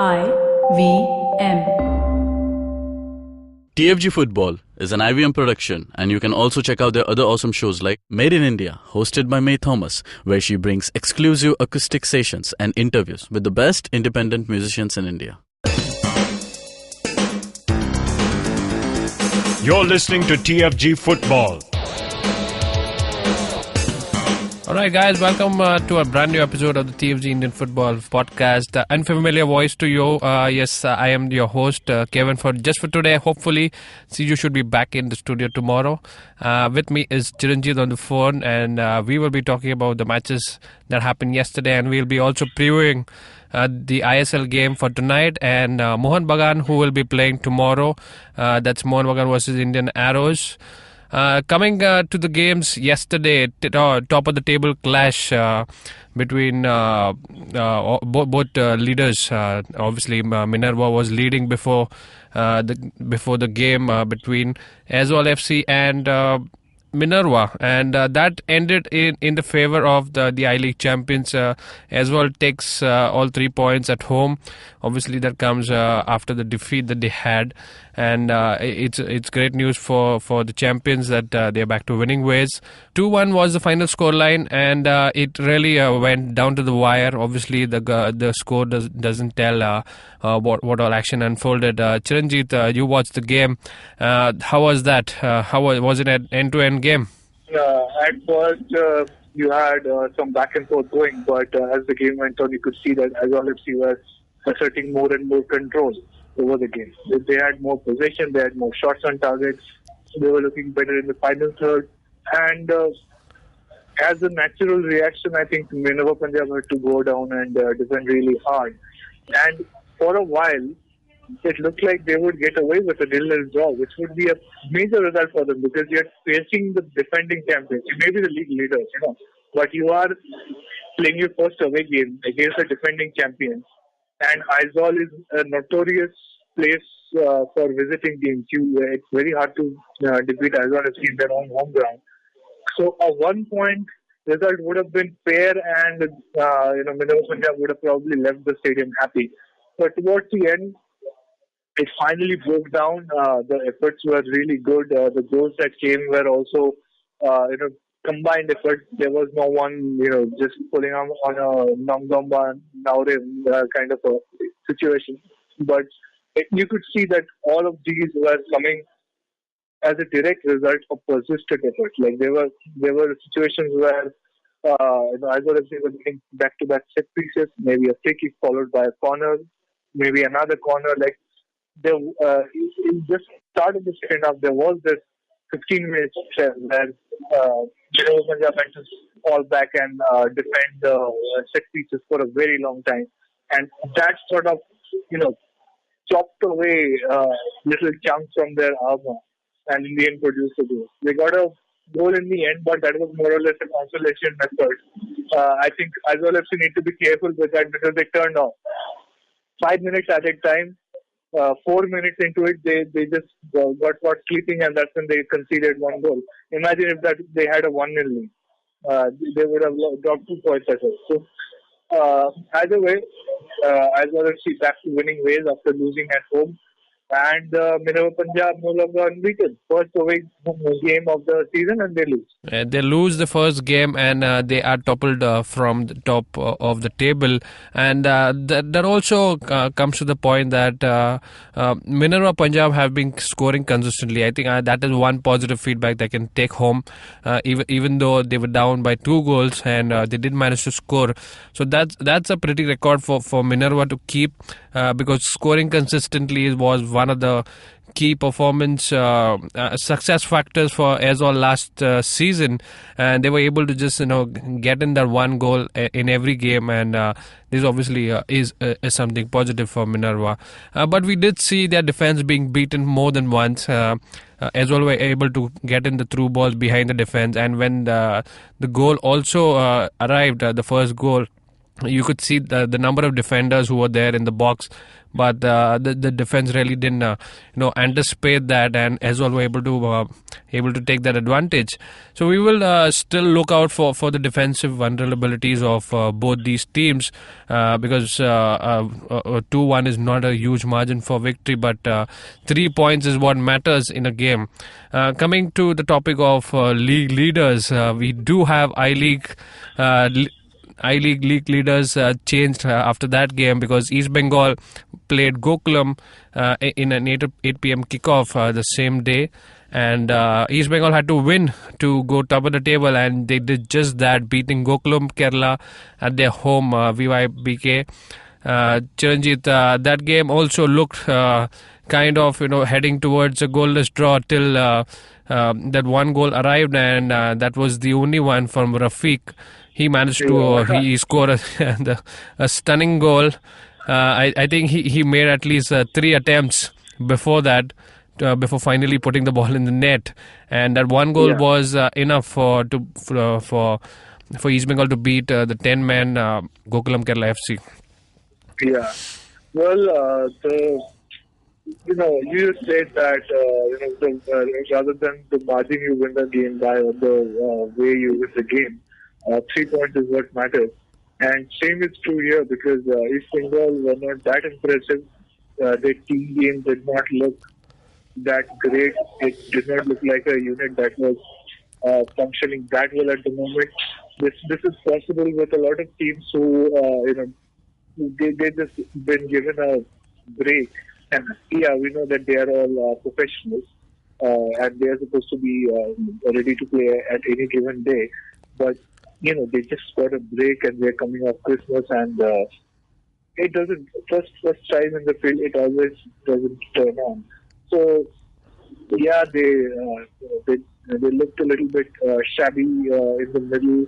IVM. TFG Football is an IVM production, and you can also check out their other awesome shows like Made in India, hosted by May Thomas, where she brings exclusive acoustic sessions and interviews with the best independent musicians in India. You're listening to TFG Football. Alright guys, welcome to a brand new episode of the TFG Indian Football Podcast. Unfamiliar voice to you. Yes, I am your host, Kevin, for today. Hopefully, you should be back in the studio tomorrow. With me is Chiranjeev on the phone, and we will be talking about the matches that happened yesterday, and we'll be also previewing the ISL game for tonight, and Mohun Bagan, who will be playing tomorrow. That's Mohun Bagan versus Indian Arrows. Coming to the games yesterday, top of the table clash between both leaders. Obviously, Minerva was leading before the game between Aizawl FC and Minerva, and that ended in the favor of the I-League champions. Aizawl takes all 3 points at home. Obviously, that comes after the defeat that they had, and it's great news for the champions that they're back to winning ways. 2-1 was the final scoreline, and it really went down to the wire. Obviously, the score doesn't tell what all action unfolded. Chiranjeev, you watched the game. How was that? How was it an end-to-end game? At first, you had some back and forth going, but as the game went on, you could see that Aizawl FC was asserting more and more control over the game. They had more possession, they had more shots on targets, they were looking better in the final third. And as a natural reaction, I think Minerva Punjab had to go down and defend really hard. And for a while, it looked like they would get away with a 0-0 draw, which would be a major result for them because you're facing the defending champions. You may be the league leaders, but you are playing your first away game against a defending champion. And Aizawl is a notorious place for visiting teams. It's very hard to defeat Aizawl FC in their own home ground. So a 1-point result would have been fair, and Minerva Punjab would have probably left the stadium happy. But towards the end, it finally broke down. The efforts were really good. The goals that came were also, combined effort. There was no one, just pulling on a Namgamba Naure kind of a situation. But you could see that all of these were coming as a direct result of persistent effort. Like there were situations where Aizawl FC were getting back-to-back set pieces, maybe a free kick followed by a corner, maybe another corner. Like in just start of the second half, there was this 15-minute stretch where Minerva Punjab had to fall back and defend the set pieces for a very long time, and that sort of chopped away little chunks from their armor, and in the end produced a goal. They got a goal in the end, but that was more or less a consolation effort. I think Aizawl FC need to be careful with that because they turned off 5 minutes at a time. 4 minutes into it, they just got caught sleeping, and that's when they conceded one goal. Imagine if that they had a 1-0 lead. They would have dropped 2 points at us. So, either way, Aizawl FC back to winning ways after losing at home. And Minerva Punjab no longer unbeaten. First away game of the season, and they lose. They lose the first game, and they are toppled from the top of the table. And that also comes to the point that Minerva Punjab have been scoring consistently. I think that is one positive feedback they can take home, even though they were down by 2 goals, and they did manage to score. So that's a pretty record for Minerva to keep, because scoring consistently was one of the key performance success factors for Aizawl last season, and they were able to just get in that one goal in every game, and this obviously is something positive for Minerva. But we did see their defense being beaten more than once. Aizawl were able to get in the through balls behind the defense, and when the goal also arrived, the first goal, You could see the number of defenders who were there in the box, but the defense really didn't anticipate that, and Aizawl were able to take that advantage. So we will still look out for the defensive vulnerabilities of both these teams, because 2-1 is not a huge margin for victory, but 3 points is what matters in a game. Coming to the topic of league leaders, we do have I-League league leaders changed after that game, because East Bengal played Gokulam in an 8 p.m. kickoff the same day, and East Bengal had to win to go top of the table, and they did just that, beating Gokulam Kerala at their home VYBK. Chiranjit, that game also looked kind of heading towards a goalless draw till that one goal arrived, and that was the only one from Rafiq. He managed to he scored a stunning goal. I think he made at least 3 attempts before that, before finally putting the ball in the net, and that one goal was enough for East Bengal to beat the 10-man Gokulam Kerala FC. Yeah, well, you said that rather than the margin you win the game by, or the way you win the game, 3 points is what matters. And same is true here, because East Bengal were not that impressive. Their team game did not look that great. It did not look like a unit that was functioning that well at the moment. This is possible with a lot of teams who they just been given a break. And yeah, we know that they are all professionals and they are supposed to be ready to play at any given day. But they just got a break and they're coming off Christmas, and it doesn't first time in the field. It always doesn't turn on. So yeah, they looked a little bit shabby in the middle,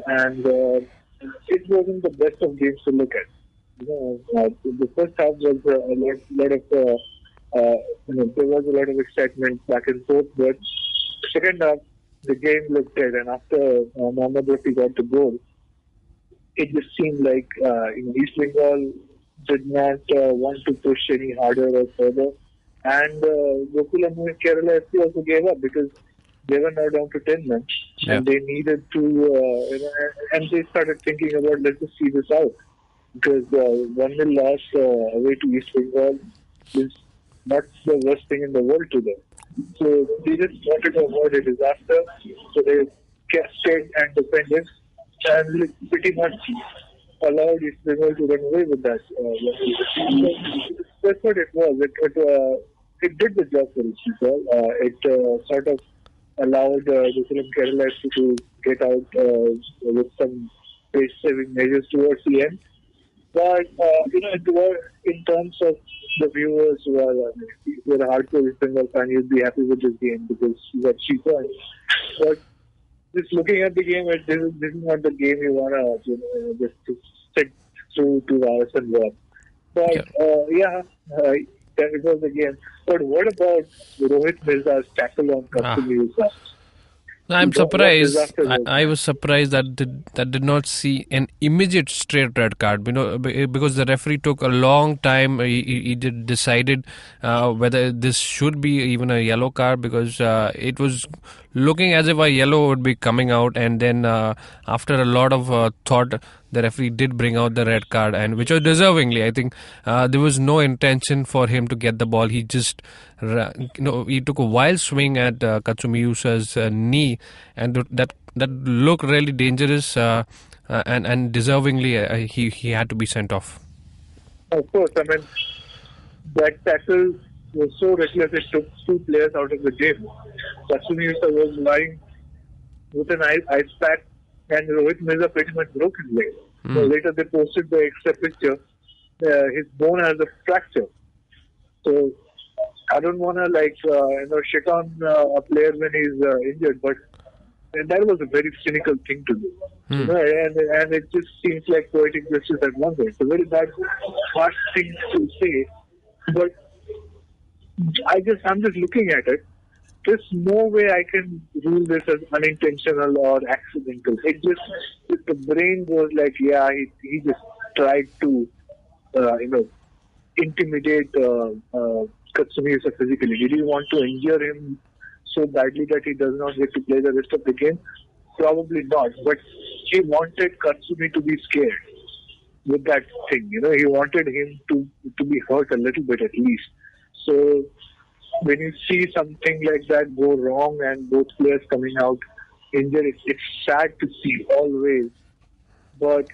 and it wasn't the best of games to look at. The first half was a lot of there was a lot of excitement back and forth, but second half the game looked dead, and after Mohammad Rafi got the goal, it just seemed like East Bengal did not want to push any harder or further, and Gokulam Kerala FC also gave up, because they were now down to 10 men, and they needed to, and they started thinking about, let's just see this out, because 1-0 loss away to East Bengal is not the worst thing in the world to them. So they just wanted to avoid a disaster, so they stayed and defended, and pretty much allowed East Bengal to run away with that. That's what it was. It did the job for East Bengal. It sort of allowed Gokulam Kerala to get out with some pace-saving measures towards the end. But in terms of the viewers who are you're a hardcore East Bengal fan, you'd be happy with this game because you got 3 points. But just looking at the game, this is not the game you want to just sit through 2 hours and watch. But it was the game. But what about Rohit Mirza's tackle on Katsumi? I'm surprised. I was surprised that did not see an immediate straight red card. Because the referee took a long time. He decided whether this should be even a yellow card, because it was looking as if a yellow would be coming out, and then after a lot of thought, the referee did bring out the red card, and which was deservingly. I think there was no intention for him to get the ball. He just he took a wild swing at Katsumi Yusa's knee, and that looked really dangerous, and deservingly he had to be sent off. Of course, I mean that tackle was so reckless, it took 2 players out of the game. Katsumi Yusa was lying with an ice pack, and Rohit Mirza pretty much broke his leg. So later they posted the extra picture. His bone has a fracture. So I don't want to shit on a player when he's injured, but that was a very cynical thing to do. And it just seems like poetic justice at one point. It's a very bad, harsh thing to say, but I'm just looking at it. there's no way I can rule this as unintentional or accidental. The brain was like, yeah, he just tried to, intimidate Katsumisa physically. Did he want to injure him so badly that he does not get to play the rest of the game? Probably not. But he wanted Katsumi to be scared with that thing. He wanted him to be hurt a little bit at least. So when you see something like that go wrong and both players coming out injured, it's sad to see always. But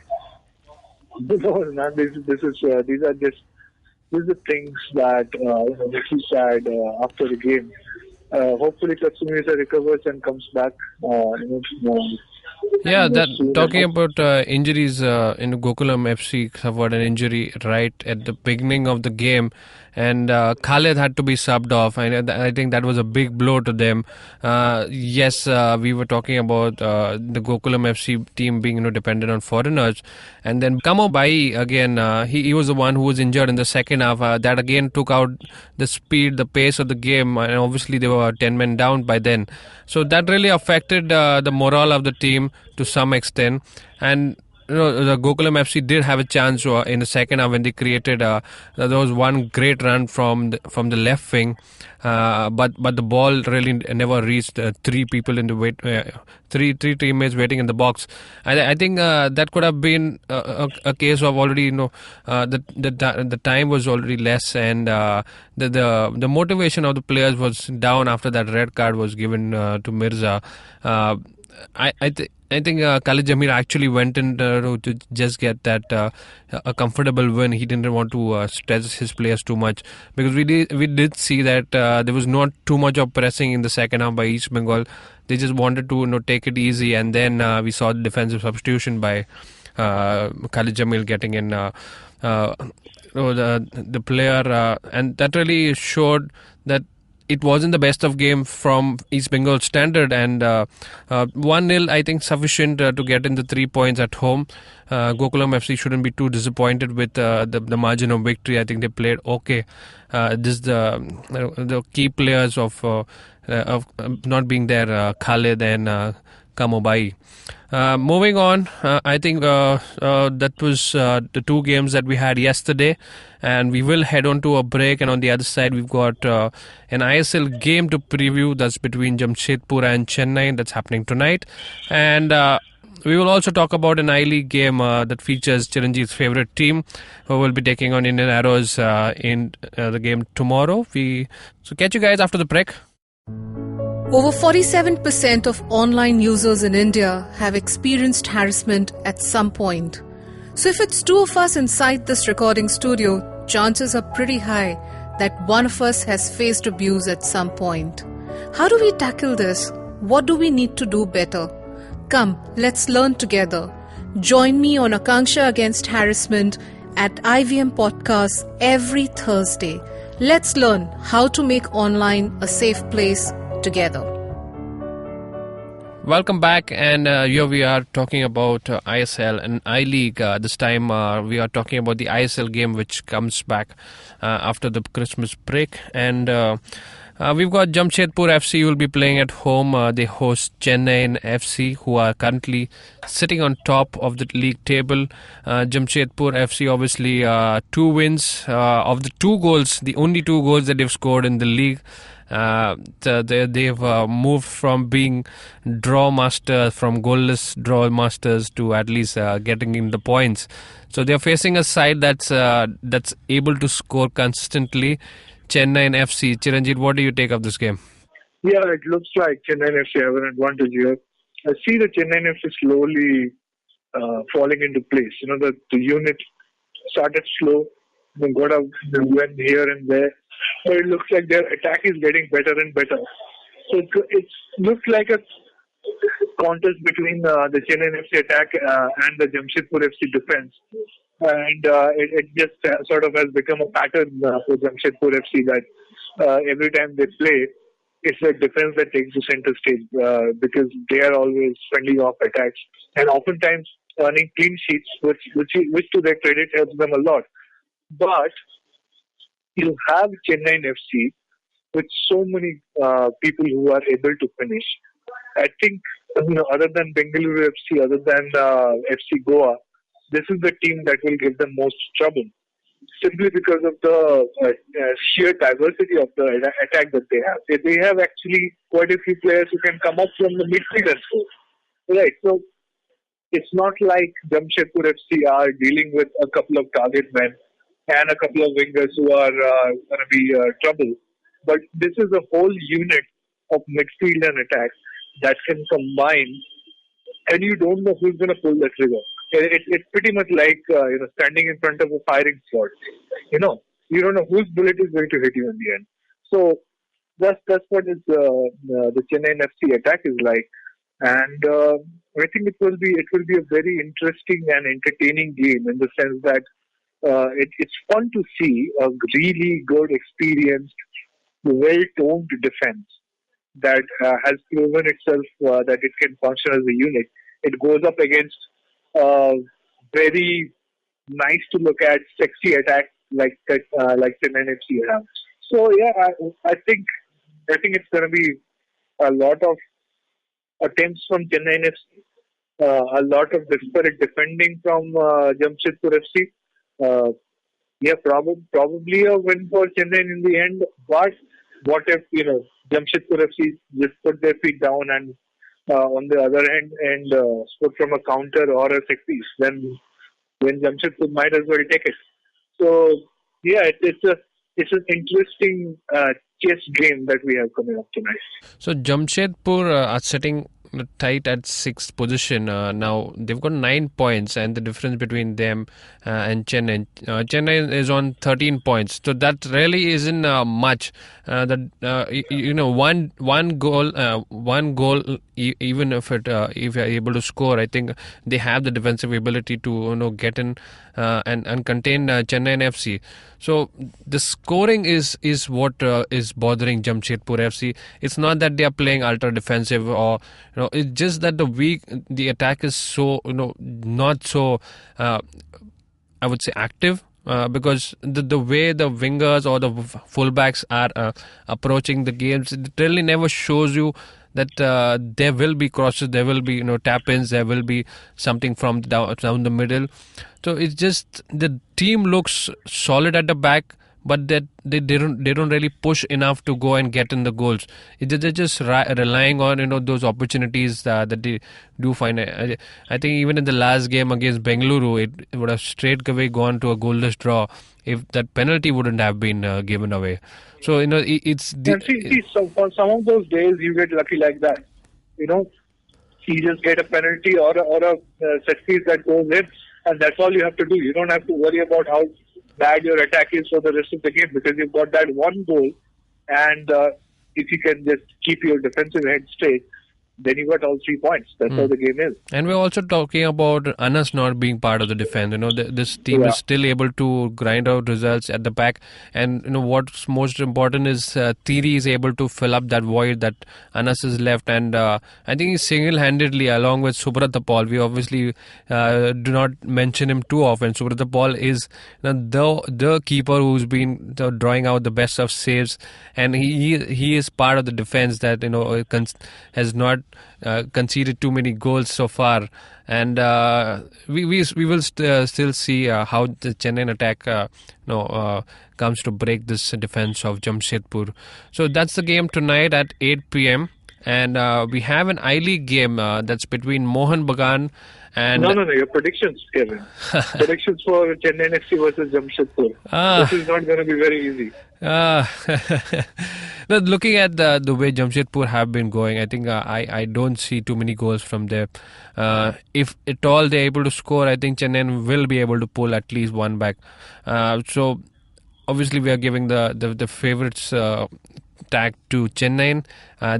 these are the things that makes you sad after the game. Hopefully Katsumisa recovers and comes back. Yeah, talking about injuries, Gokulam FC suffered an injury right at the beginning of the game, and Khaled had to be subbed off. I think that was a big blow to them. Yes, we were talking about the Gokulam FC team being dependent on foreigners, and then Kamo Bai again. He was the one who was injured in the second half. That again took out the speed, the pace of the game, and obviously they were 10 men down by then. So that really affected the morale of the team to some extent. And the Gokulam FC did have a chance in the second half when they created. There was one great run from the left wing, but the ball really never reached three people in the three teammates waiting in the box. I think that could have been a case of already the time was already less, and the motivation of the players was down after that red card was given to Mirza. I think Khalid Jamil actually went in to just get that a comfortable win. He didn't want to stress his players too much, because we did see that there was not too much of pressing in the second half by East Bengal. They just wanted to take it easy, and then we saw the defensive substitution by Khalid Jamil getting in the player, and that really showed that it wasn't the best of game from East Bengal standard, and 1-0 I think sufficient to get in the 3 points at home. Gokulam FC shouldn't be too disappointed with the margin of victory. I think they played okay. This the key players of not being there, Khalid and Kamobai. Moving on, I think that was the two games that we had yesterday, and we will head on to a break, and on the other side we've got an ISL game to preview. That's between Jamshedpur and Chennaiyin. That's happening tonight, and we will also talk about an I-League game that features Chiranjeev's favourite team, who will be taking on Indian Arrows in the game tomorrow. So catch you guys after the break. Over 47% of online users in India have experienced harassment at some point. So if it's two of us inside this recording studio, chances are pretty high that one of us has faced abuse at some point. How do we tackle this? What do we need to do better? Come, let's learn together. Join me on Akanksha Against Harassment at IVM Podcast every Thursday. Let's learn how to make online a safe place together. Welcome back, and here we are talking about ISL and I-League. This time we are talking about the ISL game, which comes back after the Christmas break, and we've got Jamshedpur FC who will be playing at home. They host Chennaiyin FC, who are currently sitting on top of the league table. Jamshedpur FC, obviously 2 wins of the 2 goals, the only 2 goals that they've scored in the league. They've moved from being draw masters, from goalless draw masters, to at least getting in the points. So they're facing a side that's able to score consistently. Chennaiyin FC. Chiranjeev, what do you take of this game? Yeah, it looks like Chennaiyin FC have an advantage here. I see the Chennaiyin FC slowly falling into place. The unit started slow, then got a win here and there, but it looks like their attack is getting better and better. So it looks like a contest between the Chennaiyin FC attack and the Jamshedpur FC defense. And it just sort of has become a pattern for Jamshedpur FC that every time they play, it's the defense that takes the center stage because they are always fending off attacks and oftentimes earning clean sheets, which to their credit helps them a lot. But you have Chennaiyin FC, with so many people who are able to finish. I think, other than Bengaluru FC, other than FC Goa, this is the team that will give them most trouble. Simply because of the sheer diversity of the attack that they have. They have actually quite a few players who can come up from the midfield and score. Right, so it's not like Jamshedpur FC are dealing with a couple of target men and a couple of wingers who are going to be trouble. But this is a whole unit of midfield and attack that can combine, and you don't know who's going to pull the trigger. It's pretty much like standing in front of a firing squad. You don't know whose bullet is going to hit you in the end. So that's what is the Chennaiyin FC attack is like, and I think it will be a very interesting and entertaining game in the sense that it's fun to see a really good, experienced, well-toned defense that has proven itself that it can function as a unit. It goes up against very nice to look at, sexy attack like Chennaiyin FC have. So yeah, I think it's going to be a lot of attempts from Chennaiyin FC, a lot of desperate defending from Jamshedpur FC. Probably a win for Chennai in the end. But what if Jamshedpur FC just put their feet down and on the other hand and score from a counter or a set piece? Then Jamshedpur might as well take it. So yeah, it's an interesting chess game that we have coming up tonight. So Jamshedpur are sitting tight at 6th position. Now they've got 9 points, and the difference between them and Chennai. Chennai is on 13 points, so that really isn't much. One goal, even if you're able to score, I think they have the defensive ability to get in and contain Chennaiyin FC. So the scoring is what is bothering Jamshedpur FC. It's not that they are playing ultra defensive, or it's just that the attack is so not so I would say active. Because the way the wingers or the fullbacks are approaching the games, it really never shows you that there will be crosses, there will be tap-ins, there will be something from down the middle. So it's just the team looks solid at the back, but that they don't really push enough to go and get in the goals. They're just relying on those opportunities that they do find. I think even in the last game against Bengaluru, it would have straight away gone to a goalless draw if that penalty wouldn't have been given away. So so for some of those days you get lucky like that. You just get a penalty or a set piece that goes in, and that's all you have to do. You don't have to worry about how bad your attack is for the rest of the game, because you've got that one goal, and if you can just keep your defensive head straight, then you got all 3 points. That's how the game is. And we're also talking about Anas not being part of the defense. This team is still able to grind out results at the back. And what's most important is Thierry is able to fill up that void that Anas has left. And I think he's single-handedly, along with Subrata Paul. We obviously do not mention him too often. Subrata Paul is the keeper who's been drawing out the best of saves, and he is part of the defense that has not conceded too many goals so far, and we will still see how the Chennaiyin attack comes to break this defense of Jamshedpur. So that's the game tonight at 8 p.m. and we have an I-League game that's between Mohun Bagan and... No, your predictions, Kevin. Predictions for Chennaiyin FC versus Jamshedpur. This is not going to be very easy. Looking at the way Jamshedpur have been going, I think I don't see too many goals from there. If at all they're able to score, I think Chennai will be able to pull at least one back. So obviously we are giving the favourites tag to Chennai.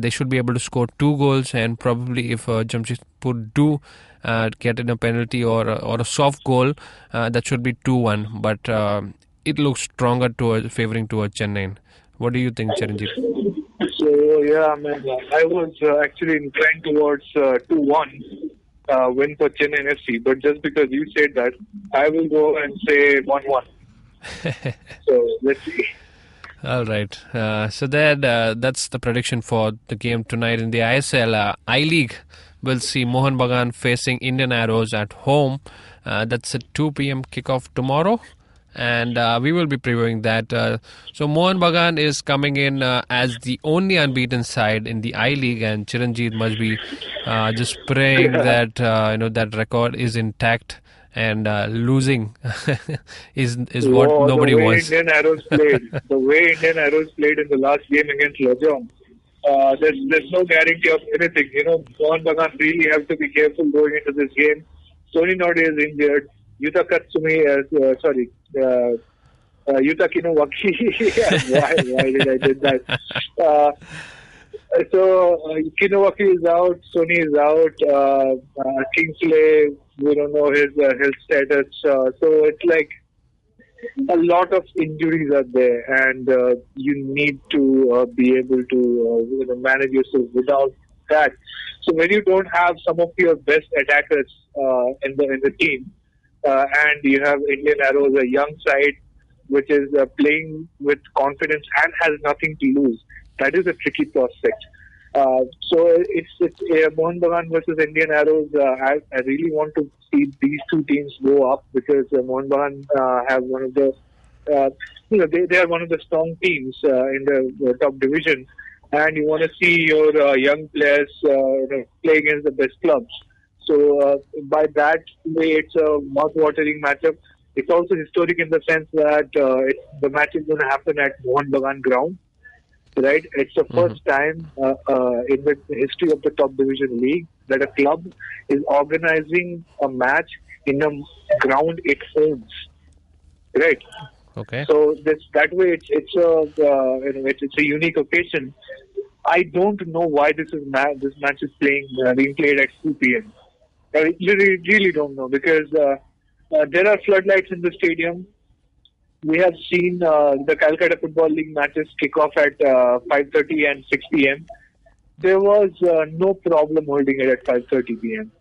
They should be able to score 2 goals, and probably if Jamshedpur do get in a penalty or a soft goal, that should be 2-1. But it looks stronger favouring towards Chennai. What do you think, Chiranjeev? So yeah, I was actually inclined towards 2-1 win for Chennai FC, but just because you said that, I will go and say 1-1. So let's see. All right. That's the prediction for the game tonight in the ISL. I-League will see Mohun Bagan facing Indian Arrows at home. That's at 2 p.m. kickoff tomorrow. And we will be previewing that. So Mohun Bagan is coming in as the only unbeaten side in the I-League, and Chiranjeev must be just praying that that record is intact. And losing is what nobody wants. The way Indian Arrows played in the last game against Lajong, there's no guarantee of anything. Mohun Bagan really have to be careful going into this game. Sony Node is injured. Yuta Kinowaki. Why did I do that? So Kinowaki is out, Sony is out, Kingsley, we don't know his health status. So it's like a lot of injuries are there, and you need to be able to manage yourself without that. So when you don't have some of your best attackers in the team, and you have Indian Arrows, a young side which is playing with confidence and has nothing to lose, that is a tricky prospect. So it's Mohun Bagan versus Indian Arrows. I really want to see these two teams go up, because Mohun Bagan have one of the they are one of the strong teams in the top division, and you want to see your young players play against the best clubs. So by that way, it's a mouth-watering matchup. It's also historic in the sense that the match is going to happen at Mohun Bagan ground. Right, it's the first time in the history of the top division league that a club is organizing a match in a ground it owns. Right. Okay. So that way it's a unique occasion. I don't know why this match is being played at 2 p.m. I really don't know, because there are floodlights in the stadium. We have seen the Calcutta Football League matches kick off at 5:30 and 6 p.m. There was no problem holding it at 5:30 p.m.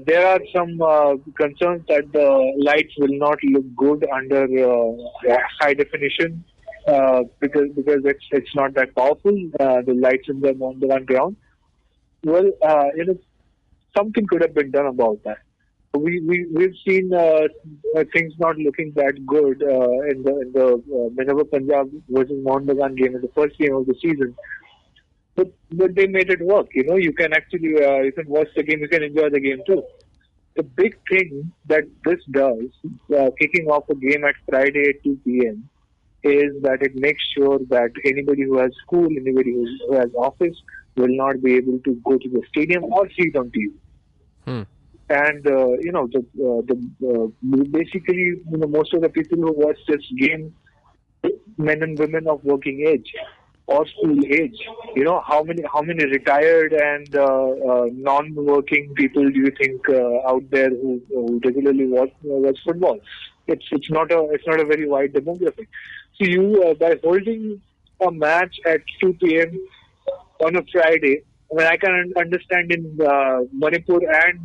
There are some concerns that the lights will not look good under high definition because it's not that powerful. The lights in the Mohun Bagan ground. Well, something could have been done about that. We've seen things not looking that good in the Minerva Punjab versus Mohun Bagan game in the first game of the season, but they made it work. You can actually you can watch the game, you can enjoy the game too. The big thing that this does, kicking off a game at Friday at 2 p.m., is that it makes sure that anybody who has school, anybody who has office, will not be able to go to the stadium or see it on TV. And basically, most of the people who watch this game, men and women of working age or school age. How many retired and non-working people do you think out there who regularly watch football? It's not a very wide demographic. So you by holding a match at 2 p.m. on a Friday. I can understand in Manipur and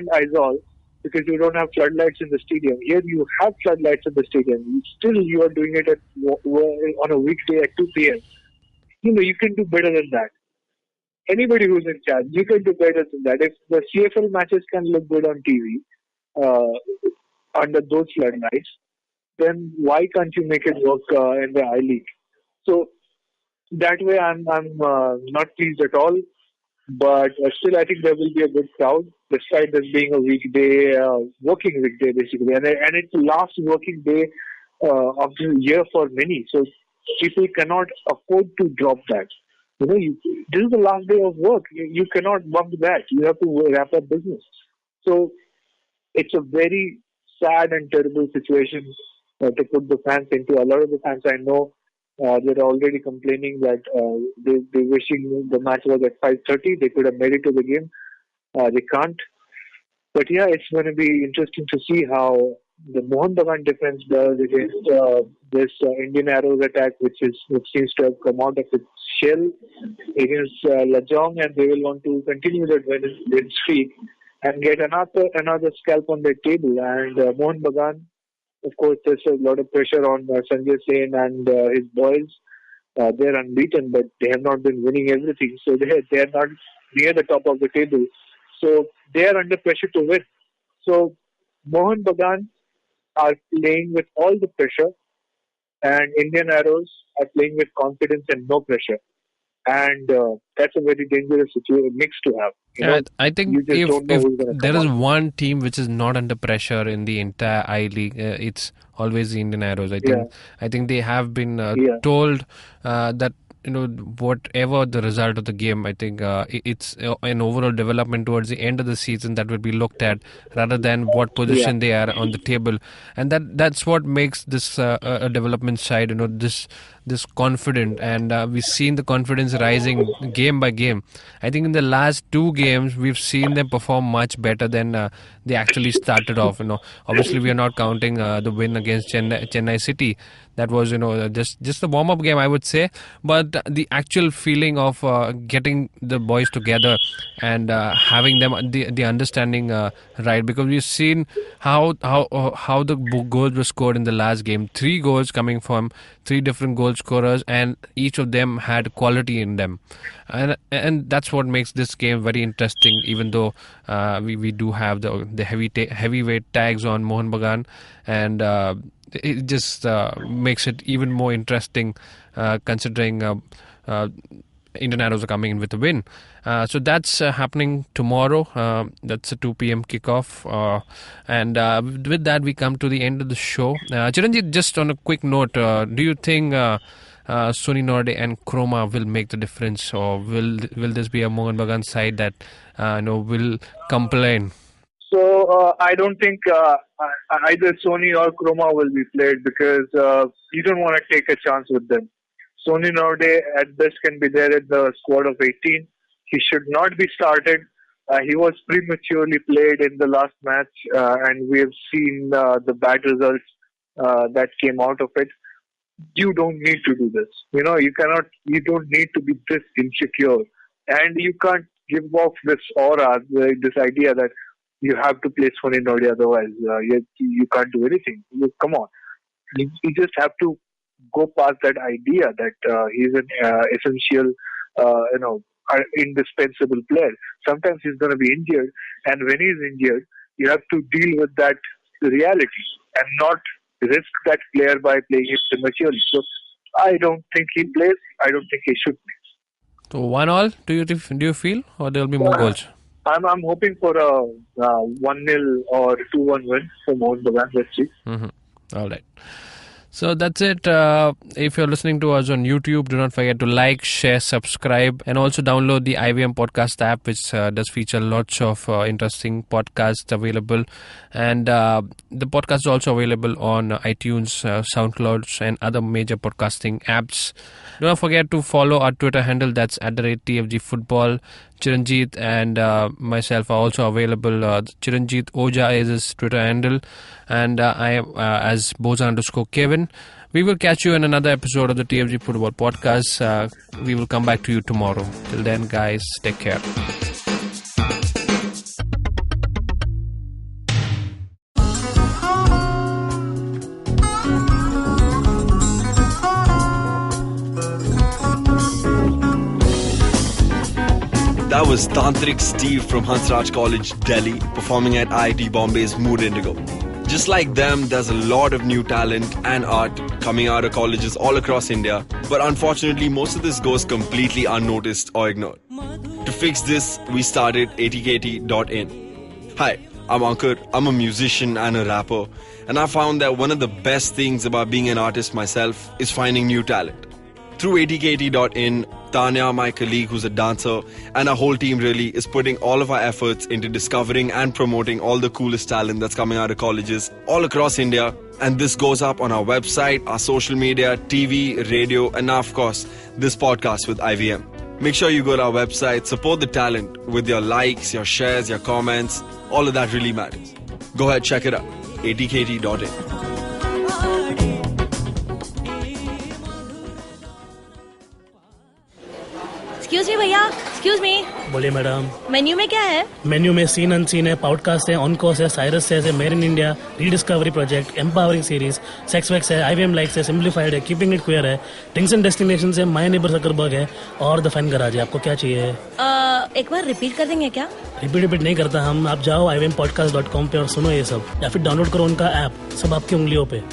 Aizawl, because you don't have floodlights in the stadium. Here you have floodlights in the stadium. Still, you are doing it on a weekday at 2 p.m. You can do better than that. Anybody who's in charge, you can do better than that. If the CFL matches can look good on TV under those floodlights, then why can't you make it work in the I-League? So that way, I'm not pleased at all. But still, I think there will be a good crowd, despite this being a weekday, working weekday basically, and it's the last working day of the year for many. So people cannot afford to drop that. This is the last day of work. You cannot bump that. You have to wrap up business. So it's a very sad and terrible situation to put the fans into. A lot of the fans I know, they're already complaining that they're wishing the match was at 5:30. They could have made it to the game. They can't. But yeah, it's going to be interesting to see how the Mohun Bagan defense does against this Indian Arrows attack, which seems to have come out of its shell against Lajong, and they will want to continue that win streak and get another scalp on their table. And Mohun Bagan Of course, there's a lot of pressure on Sanjay Sen and his boys. They're unbeaten, but they have not been winning everything. So they are not near the top of the table. So they are under pressure to win. So Mohun Bagan are playing with all the pressure, and Indian Arrows are playing with confidence and no pressure. And that's a very dangerous mix to have. I think if there is one team which is not under pressure in the entire I-League, it's always the Indian Arrows. I think they have been told that whatever the result of the game, I think it's an overall development towards the end of the season that will be looked at rather than what position they are on the table, and that's what makes this a development side this confident, and we've seen the confidence rising game by game. I think in the last 2 games we've seen them perform much better than they actually started off. Obviously we are not counting the win against Chennai City. That was just the warm-up game, I would say, but the actual feeling of getting the boys together and having them the understanding right, because we've seen how the goals were scored in the last game. 3 goals coming from 3 different goal scorers, and each of them had quality in them, and that's what makes this game very interesting. Even though we do have the heavyweight tags on Mohun Bagan, and it just makes it even more interesting considering Indian Arrows are coming in with a win. So that's happening tomorrow. That's a 2 p.m. kickoff. And with that, we come to the end of the show. Chiranjit, just on a quick note, do you think Sony Norde and Chroma will make the difference, or will this be a Mohun Bagan side that will complain? So I don't think either Sony or Chroma will be played, because you don't want to take a chance with them. Sony Norde at best can be there in the squad of 18. He should not be started. He was prematurely played in the last match, and we have seen the bad results that came out of it. You don't need to do this. You don't need to be this insecure, and you can't give off this aura, this idea that you have to play Sony Norde, otherwise you can't do anything. Come on. You just have to go past that idea that he's an essential, indispensable player. Sometimes he's going to be injured, and when he's injured, you have to deal with that reality and not risk that player by playing him prematurely. So I don't think he plays. I don't think he should play. So 1-1, do you feel, or there will be more goals? I'm hoping for a 1-0 or 2-1 win for Mohun Bagan. Let's see. All right. So that's it. If you're listening to us on YouTube, do not forget to like, share, subscribe, and also download the IVM podcast app, which does feature lots of interesting podcasts available. And the podcast is also available on iTunes, SoundCloud, and other major podcasting apps. Do not forget to follow our Twitter handle. That's @TFG Football. Chiranjit and myself are also available. Chiranjit Oja is his Twitter handle, and I am as Boza_Kevin. We will catch you in another episode of the TFG Football Podcast. We will come back to you tomorrow. Till then, guys, take care. That was Tantrik Steve from Hansraj College, Delhi, performing at IIT Bombay's Mood Indigo. Just like them, there's a lot of new talent and art coming out of colleges all across India, but unfortunately most of this goes completely unnoticed or ignored. To fix this, we started ATKT.in. Hi, I'm Ankur, I'm a musician and a rapper, and I found that one of the best things about being an artist myself is finding new talent. Through ATKT.in, Tanya, my colleague who's a dancer, and our whole team really is putting all of our efforts into discovering and promoting all the coolest talent that's coming out of colleges all across India. And this goes up on our website, our social media, TV, radio, and now, of course, this podcast with IVM. Make sure you go to our website, support the talent with your likes, your shares, your comments. All of that really matters. Go ahead, check it out. ATKT.in. Excuse me, भैया. Excuse me. बोलिए madam. Menu में क्या है? Menu में scene unseen है, podcast है, on course है, Cyrus है, made in India, rediscovery project, empowering series, sex wax है, IVM लाइक्स है, सिंप्लीफाइड है, कीपिंग इट क्वियर है, ड्रिंक्स एंड डेस्टिनेशंस है, माय नेबर सकरबर्ग है और द फैन गराज है। आपको क्या चाहिए? एक बार रिपीट कर देंगे क्या? रिपीट नहीं करता हम। आप जाओ IVMpodcast.com पे और सुनो ये सब, या फिर डाउनलोड करो उनका ऐप, सब आपकी उंगलियों पे।